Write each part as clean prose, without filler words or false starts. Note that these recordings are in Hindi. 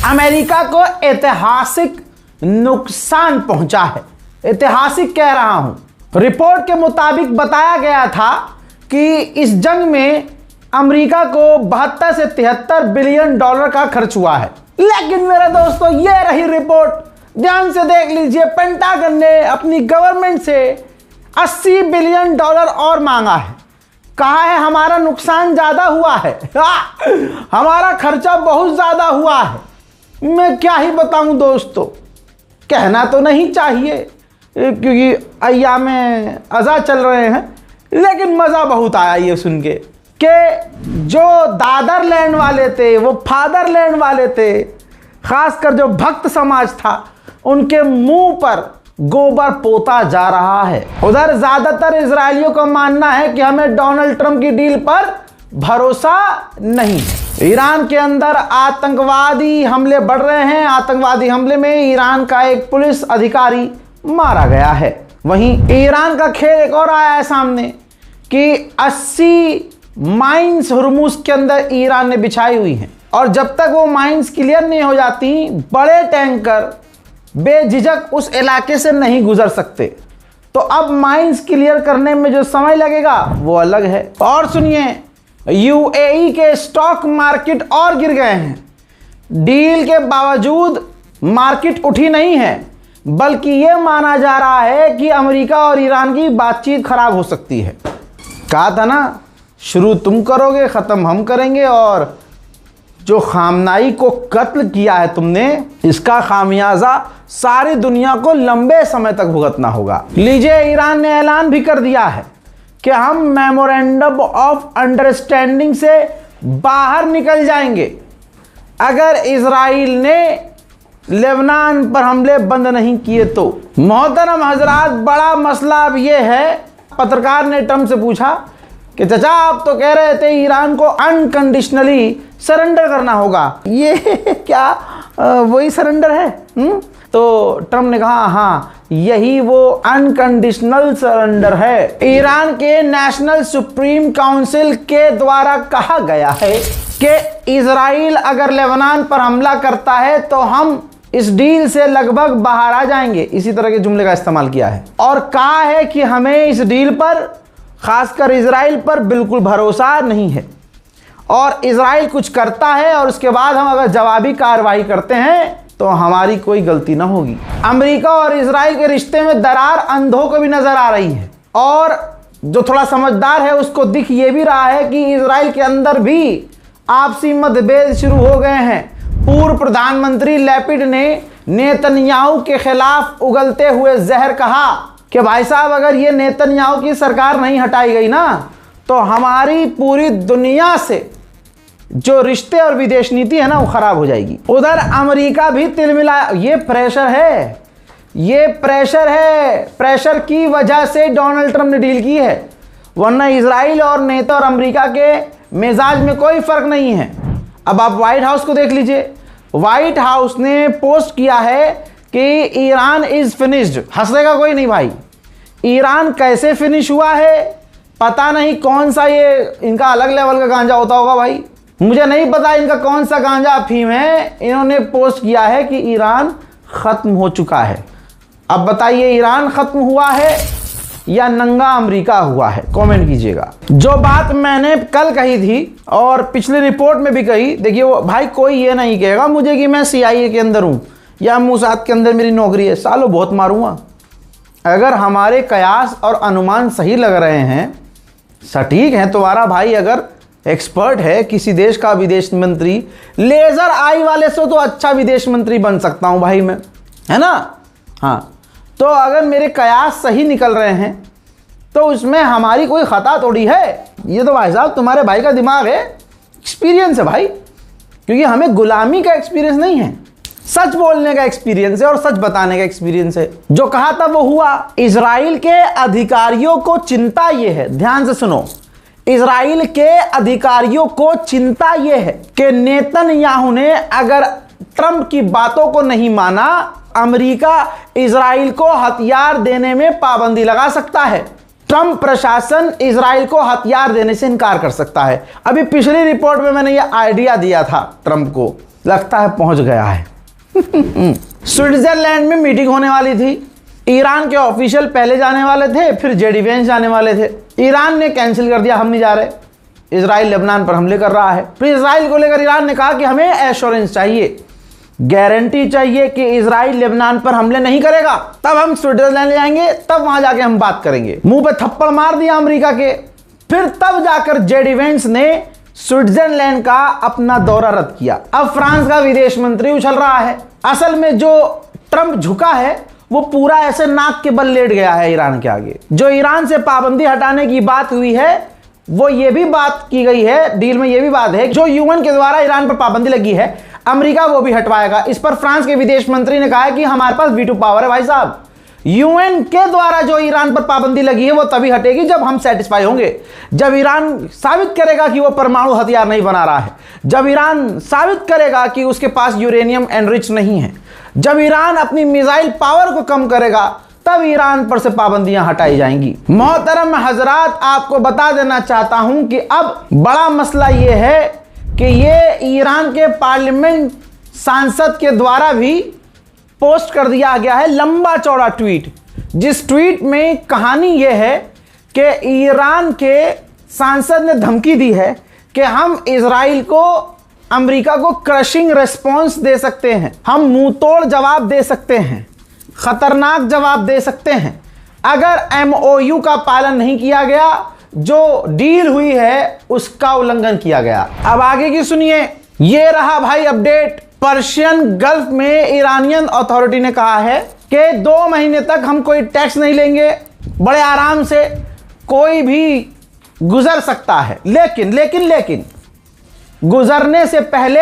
अमेरिका को ऐतिहासिक नुकसान पहुंचा है। ऐतिहासिक कह रहा हूं। रिपोर्ट के मुताबिक बताया गया था कि इस जंग में अमेरिका को 72 से 73 बिलियन डॉलर का खर्च हुआ है। लेकिन मेरे दोस्तों, ये रही रिपोर्ट, ध्यान से देख लीजिए। पेंटागन ने अपनी गवर्नमेंट से 80 बिलियन डॉलर और मांगा है। कहा है हमारा नुकसान ज्यादा हुआ है, हमारा खर्चा बहुत ज्यादा हुआ है। मैं क्या ही बताऊं दोस्तों, कहना तो नहीं चाहिए क्योंकि अय्यामे अज़ा चल रहे हैं, लेकिन मज़ा बहुत आया ये सुन के कि जो दादरलैंड वाले थे वो फादरलैंड वाले थे, खासकर जो भक्त समाज था उनके मुंह पर गोबर पोता जा रहा है। उधर ज़्यादातर इजरायलियों का मानना है कि हमें डोनाल्ड ट्रंप की डील पर भरोसा नहीं। ईरान के अंदर आतंकवादी हमले बढ़ रहे हैं। आतंकवादी हमले में ईरान का एक पुलिस अधिकारी मारा गया है। वहीं ईरान का खेल एक और आया है सामने कि 80 माइंस हुर्मुज़ के अंदर ईरान ने बिछाई हुई हैं, और जब तक वो माइंस क्लियर नहीं हो जाती, बड़े टैंकर बेझिझक उस इलाके से नहीं गुजर सकते। तो अब माइंस क्लियर करने में जो समय लगेगा वो अलग है। और सुनिए, यूएई के स्टॉक मार्केट और गिर गए हैं। डील के बावजूद मार्केट उठी नहीं है, बल्कि ये माना जा रहा है कि अमेरिका और ईरान की बातचीत खराब हो सकती है। कहा था ना, शुरू तुम करोगे, ख़त्म हम करेंगे, और जो खामनाई को कत्ल किया है तुमने, इसका खामियाजा सारी दुनिया को लंबे समय तक भुगतना होगा। लीजिए, ईरान ने ऐलान भी कर दिया है कि हम मेमोरेंडम ऑफ अंडरस्टैंडिंग से बाहर निकल जाएंगे अगर इजराइल ने लेबनान पर हमले बंद नहीं किए तो। मोहतरम हजरात, बड़ा मसला अब यह है, पत्रकार ने ट्रंप से पूछा कि चाचा आप तो कह रहे थे ईरान को अनकंडीशनली सरेंडर करना होगा, ये क्या वही सरेंडर है? तो ट्रंप ने कहा हाँ, यही वो अनकंडीशनल सरेंडर है। ईरान के नेशनल सुप्रीम काउंसिल के द्वारा कहा गया है कि इजराइल अगर लेबनान पर हमला करता है तो हम इस डील से लगभग बाहर आ जाएंगे। इसी तरह के जुमले का इस्तेमाल किया है और कहा है कि हमें इस डील पर, खासकर इजराइल पर बिल्कुल भरोसा नहीं है, और इजराइल कुछ करता है और उसके बाद हम अगर जवाबी कार्रवाई करते हैं तो हमारी कोई गलती ना होगी। अमेरिका और इजराइल के रिश्ते में दरार अंधों को भी नजर आ रही है, और जो थोड़ा समझदार है उसको दिख ये भी रहा है कि इजराइल के अंदर भी आपसी मतभेद शुरू हो गए हैं। पूर्व प्रधानमंत्री लैपिड ने नेतन्याहू के खिलाफ उगलते हुए जहर कहा कि भाई साहब, अगर ये नेतन्याहू की सरकार नहीं हटाई गई ना तो हमारी पूरी दुनिया से जो रिश्ते और विदेश नीति है ना वो खराब हो जाएगी। उधर अमेरिका भी तिलमिला, ये प्रेशर है, ये प्रेशर है, प्रेशर की वजह से डोनाल्ड ट्रंप ने डील की है, वरना इजराइल और नेता और अमेरिका के मिजाज में कोई फर्क नहीं है। अब आप व्हाइट हाउस को देख लीजिए, व्हाइट हाउस ने पोस्ट किया है कि ईरान इज फिनिश्ड। हंसेगा कोई नहीं भाई, ईरान कैसे फिनिश हुआ है पता नहीं, कौन सा ये इनका अलग लेवल का गांजा होता होगा भाई, मुझे नहीं पता इनका कौन सा गांजा अफीम है। इन्होंने पोस्ट किया है कि ईरान खत्म हो चुका है। अब बताइए, ईरान खत्म हुआ है या नंगा अमेरिका हुआ है? कमेंट कीजिएगा। जो बात मैंने कल कही थी और पिछली रिपोर्ट में भी कही, देखिए वो भाई, कोई ये नहीं कहेगा मुझे कि मैं CIA के अंदर हूँ या मोसाद के अंदर मेरी नौकरी है, सालों बहुत मारूंगा। अगर हमारे कयास और अनुमान सही लग रहे हैं, सटीक हैं, तुम्हारा भाई अगर एक्सपर्ट है, किसी देश का विदेश मंत्री, लेजर आई वाले से तो अच्छा विदेश मंत्री बन सकता हूं भाई मैं, है ना? हाँ, तो अगर मेरे कयास सही निकल रहे हैं तो उसमें हमारी कोई खता थोड़ी है। ये तो भाई साहब तुम्हारे भाई का दिमाग है, एक्सपीरियंस है भाई, क्योंकि हमें गुलामी का एक्सपीरियंस नहीं है, सच बोलने का एक्सपीरियंस है और सच बताने का एक्सपीरियंस है। जो कहा था वो हुआ। इजराइल के अधिकारियों को चिंता ये है, ध्यान से सुनो, इजराइल के अधिकारियों को चिंता यह है कि नेतन्याहू ने अगर ट्रंप की बातों को नहीं माना, अमेरिका इजराइल को हथियार देने में पाबंदी लगा सकता है। ट्रंप प्रशासन इजराइल को हथियार देने से इनकार कर सकता है। अभी पिछली रिपोर्ट में मैंने यह आइडिया दिया था ट्रंप को, लगता है पहुंच गया है। स्विट्जरलैंड में मीटिंग होने वाली थी। ईरान के ऑफिशियल पहले जाने वाले थे, फिर जेडी वेंस जाने वाले थे। ईरान ने कैंसिल कर दिया, हम नहीं जा रहे। इजराइल लेबनान पर हमले कर रहा है। फिर इजराइल को लेकर ईरान ने कहा कि हमें एश्योरेंस चाहिए, गारंटी चाहिए कि इजराइल लेबनान पर हमले नहीं करेगा, तब हम स्विट्जरलैंड जाएंगे, तब वहां जाके हम बात करेंगे। मुंह पे थप्पड़ मार दिया अमेरिका के। फिर तब जाकर जेडी वेंस ने स्विट्जरलैंड का अपना दौरा रद्द किया। अब फ्रांस का विदेश मंत्री उछल रहा है। असल में जो ट्रंप झुका है वो पूरा ऐसे नाक के बल लेट गया है ईरान के आगे। जो ईरान से पाबंदी हटाने की बात हुई है, वो ये भी बात की गई है, डील में ये भी बात है, जो यूएन के द्वारा ईरान पर पाबंदी लगी है, अमेरिका वो भी हटवाएगा। इस पर फ्रांस के विदेश मंत्री ने कहा है कि हमारे पास वीटो पावर है भाई साहब। यूएन के द्वारा जो ईरान पर पाबंदी लगी है वो तभी हटेगी जब हम सेटिस्फाई होंगे, जब ईरान साबित करेगा कि वो परमाणु हथियार नहीं बना रहा है, जब ईरान साबित करेगा कि उसके पास यूरेनियम एनरिच नहीं है, जब ईरान अपनी मिसाइल पावर को कम करेगा, तब ईरान पर से पाबंदियां हटाई जाएंगी। मोहतरम हजरात, आपको बता देना चाहता हूं कि अब बड़ा मसला यह है कि ये ईरान के पार्लियामेंट सांसद के द्वारा भी पोस्ट कर दिया गया है लंबा चौड़ा ट्वीट, जिस ट्वीट में कहानी यह है कि ईरान के सांसद ने धमकी दी है कि हम इजराइल को, अमेरिका को क्रशिंग रिस्पॉन्स दे सकते हैं, हम मुंह तोड़ जवाब दे सकते हैं, खतरनाक जवाब दे सकते हैं अगर एमओयू का पालन नहीं किया गया, जो डील हुई है उसका उल्लंघन किया गया। अब आगे की सुनिए। ये रहा भाई अपडेट। पर्शियन गल्फ में ईरानियन अथॉरिटी ने कहा है कि 2 महीने तक हम कोई टैक्स नहीं लेंगे, बड़े आराम से कोई भी गुजर सकता है। लेकिन गुजरने से पहले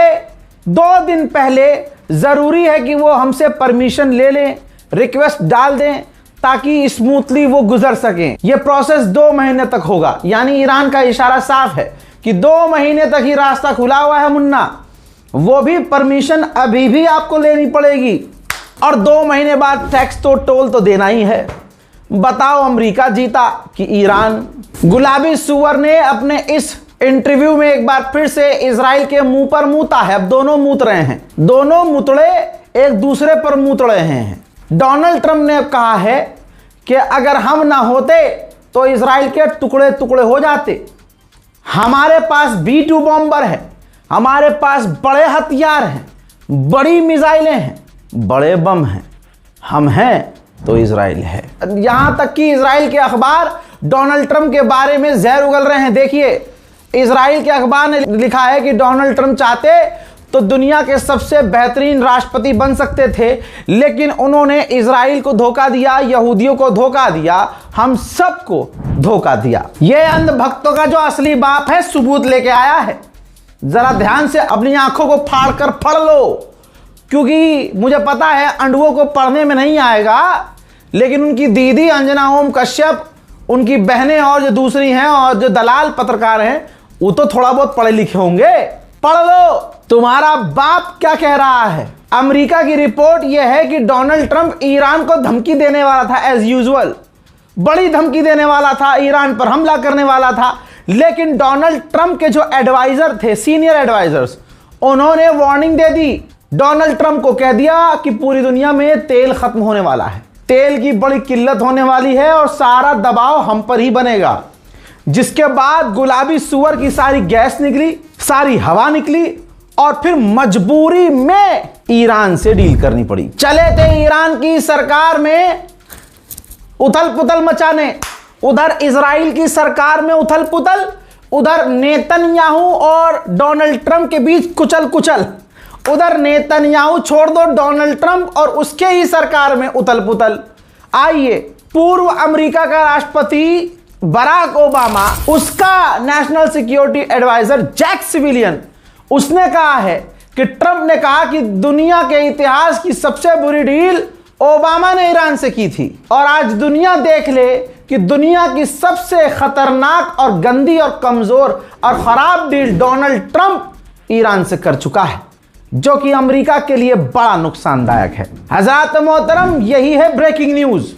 2 दिन पहले जरूरी है कि वो हमसे परमिशन ले लें, रिक्वेस्ट डाल दें, ताकि स्मूथली वो गुजर सकें। ये प्रोसेस 2 महीने तक होगा। यानी ईरान का इशारा साफ है कि 2 महीने तक ही रास्ता खुला हुआ है मुन्ना। वो भी परमिशन अभी भी आपको लेनी पड़ेगी, और 2 महीने बाद टैक्स तो टोल तो देना ही है। बताओ अमेरिका जीता कि ईरान? गुलाबी सुअर ने अपने इस इंटरव्यू में एक बार फिर से इजराइल के मुंह पर मूता है। अब दोनों मूत रहे हैं, दोनों मुतड़े एक दूसरे पर मूत रहे हैं। डोनाल्ड ट्रंप ने कहा है कि अगर हम ना होते तो इजराइल के टुकड़े टुकड़े हो जाते। हमारे पास B-2 बॉम्बर है, हमारे पास बड़े हथियार हैं, बड़ी मिसाइलें हैं, बड़े बम हैं, हम हैं तो इजराइल है। यहां तक कि इजराइल के अखबार डोनाल्ड ट्रंप के बारे में जहर उगल रहे हैं। देखिए, इजराइल के अखबार ने लिखा है कि डोनाल्ड ट्रंप चाहते तो दुनिया के सबसे बेहतरीन राष्ट्रपति बन सकते थे, लेकिन उन्होंने इजराइल को धोखा दिया, यहूदियों को धोखा दिया, हम सबको धोखा दिया। यह अंधभक्तों का जो असली बाप है सबूत लेके आया है। जरा ध्यान से अपनी आंखों को फाड़ कर पढ़ लो, क्योंकि मुझे पता है अंडुओं को पढ़ने में नहीं आएगा, लेकिन उनकी दीदी अंजना ओम कश्यप, उनकी बहनें और जो दूसरी हैं और जो दलाल पत्रकार हैं, वो तो थोड़ा बहुत पढ़े लिखे होंगे। पढ़ लो तुम्हारा बाप क्या कह रहा है। अमेरिका की रिपोर्ट यह है कि डोनाल्ड ट्रंप ईरान को धमकी देने वाला था, एज यूजुअल बड़ी धमकी देने वाला था, ईरान पर हमला करने वाला था, लेकिन डोनाल्ड ट्रंप के जो एडवाइजर थे, सीनियर एडवाइजर्स, उन्होंने वार्निंग दे दी। डोनाल्ड ट्रंप को कह दिया कि पूरी दुनिया में तेल खत्म होने वाला है, तेल की बड़ी किल्लत होने वाली है और सारा दबाव हम पर ही बनेगा। जिसके बाद गुलाबी सुअर की सारी गैस निकली, सारी हवा निकली, और फिर मजबूरी में ईरान से डील करनी पड़ी। चले थे ईरान की सरकार में उथल पुथल मचाने, उधर इजराइल की सरकार में उथल पुथल, उधर नेतन्याहू और डोनाल्ड ट्रंप के बीच कुचल कुचल। उधर नेतन्याहू छोड़ दो, डोनाल्ड ट्रंप और उसके ही सरकार में उथल पुथल। आइए, पूर्व अमेरिका का राष्ट्रपति बराक ओबामा, उसका national security adviser Jake Sullivan, उसने कहा है कि ट्रंप ने कहा कि दुनिया के इतिहास की सबसे बुरी डील ओबामा ने ईरान से की थी, और आज दुनिया देख ले कि दुनिया की सबसे खतरनाक और गंदी और कमजोर और खराब डील डोनाल्ड ट्रंप ईरान से कर चुका है, जो कि अमेरिका के लिए बड़ा नुकसानदायक है। हज़रात मोहतरम, यही है ब्रेकिंग न्यूज।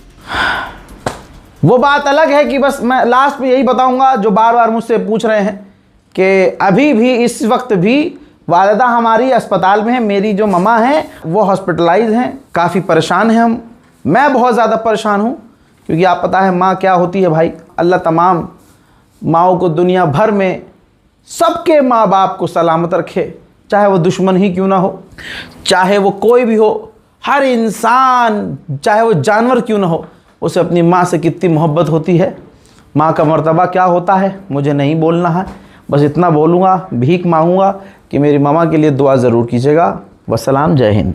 वो बात अलग है कि बस मैं लास्ट में यही बताऊंगा जो बार बार मुझसे पूछ रहे हैं कि अभी भी इस वक्त भी वालिदा हमारी अस्पताल में है, मेरी जो ममा हैं वो हॉस्पिटलाइज हैं, काफ़ी परेशान हैं हम। मैं बहुत ज़्यादा परेशान हूँ, क्योंकि आप पता है माँ क्या होती है भाई। अल्लाह तमाम माँओं को दुनिया भर में सबके माँ बाप को सलामत रखे, चाहे वो दुश्मन ही क्यों ना हो, चाहे वो कोई भी हो। हर इंसान, चाहे वो जानवर क्यों ना हो, उसे अपनी माँ से कितनी मोहब्बत होती है। माँ का मर्तबा क्या होता है मुझे नहीं बोलना है, बस इतना बोलूँगा, भीख मांगूंगा कि मेरी मामा के लिए दुआ ज़रूर कीजिएगा। वस्सलाम, जय हिंद।